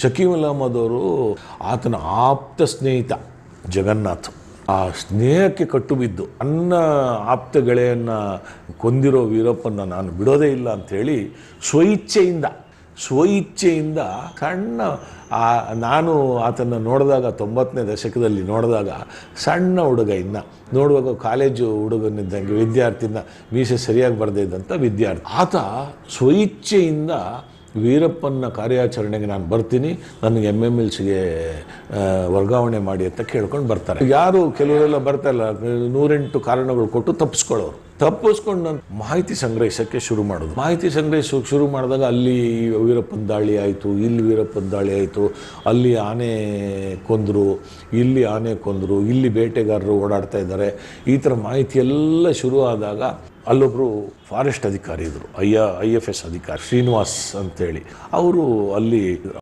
ಶಕೀಲ್ ಅಹಮದ್ ಅವರು ಆತನ ಆಪ್ತ ಸ್ನೇಹಿತ ಜಗನ್ನಾಥ್. ಆ ಸ್ನೇಹಕ್ಕೆ ಕಟ್ಟು ಬಿದ್ದು ನನ್ನ ಆಪ್ತ ಗೆಳೆಯನ್ನು ಕೊಂದಿರೋ ವೀರಪ್ಪನ ನಾನು ಬಿಡೋದೇ ಇಲ್ಲ ಅಂಥೇಳಿ ಸ್ವಇಚ್ಛೆಯಿಂದ ಸಣ್ಣ ನಾನು ಆತನ್ನು ನೋಡಿದಾಗ 90ನೇ ದಶಕದಲ್ಲಿ ನೋಡಿದಾಗ ಸಣ್ಣ ಹುಡುಗ, ಇನ್ನು ನೋಡುವಾಗ ಕಾಲೇಜು ಹುಡುಗನಿದ್ದಂಗೆ ವಿದ್ಯಾರ್ಥಿನ ಮೀಸೆ ಸರಿಯಾಗಿ ಬರದೇ ಇದ್ದಂಥ ವಿದ್ಯಾರ್ಥಿ. ಆತ ಸ್ವಇಚ್ಛೆಯಿಂದ ವೀರಪ್ಪನ ಕಾರ್ಯಾಚರಣೆಗೆ ನಾನು ಬರ್ತೀನಿ, ನನಗೆ MMLCಗೆ ವರ್ಗಾವಣೆ ಮಾಡಿ ಅಂತ ಕೇಳ್ಕೊಂಡು ಬರ್ತಾರೆ. ಯಾರು ಕೆಲವರೆಲ್ಲ ಬರ್ತಾಯಿಲ್ಲ, 108 ಕಾರಣಗಳು ಕೊಟ್ಟು ತಪ್ಪಿಸ್ಕೊಂಡು ನಾನು ಮಾಹಿತಿ ಸಂಗ್ರಹಿಸೋಕ್ಕೆ ಶುರು ಮಾಡೋದು. ಮಾಹಿತಿ ಸಂಗ್ರಹಿಸೋಕೆ ಶುರು ಮಾಡಿದಾಗ ಅಲ್ಲಿ ವೀರಪ್ಪನ ದಾಳಿ ಆಯಿತು, ಇಲ್ಲಿ ವೀರಪ್ಪನ ದಾಳಿ ಆಯಿತು, ಅಲ್ಲಿ ಆನೆ ಕೊಂದರು, ಇಲ್ಲಿ ಬೇಟೆಗಾರರು ಓಡಾಡ್ತಾ ಇದ್ದಾರೆ, ಈ ಥರ ಮಾಹಿತಿ ಎಲ್ಲ ಶುರು ಆದಾಗ ಅಲ್ಲೊಬ್ಬರು ಫಾರೆಸ್ಟ್ ಅಧಿಕಾರಿ ಇದ್ದರು, IFS ಅಧಿಕಾರಿ ಶ್ರೀನಿವಾಸ್ ಅಂತೇಳಿ. ಅವರು ಅಲ್ಲಿ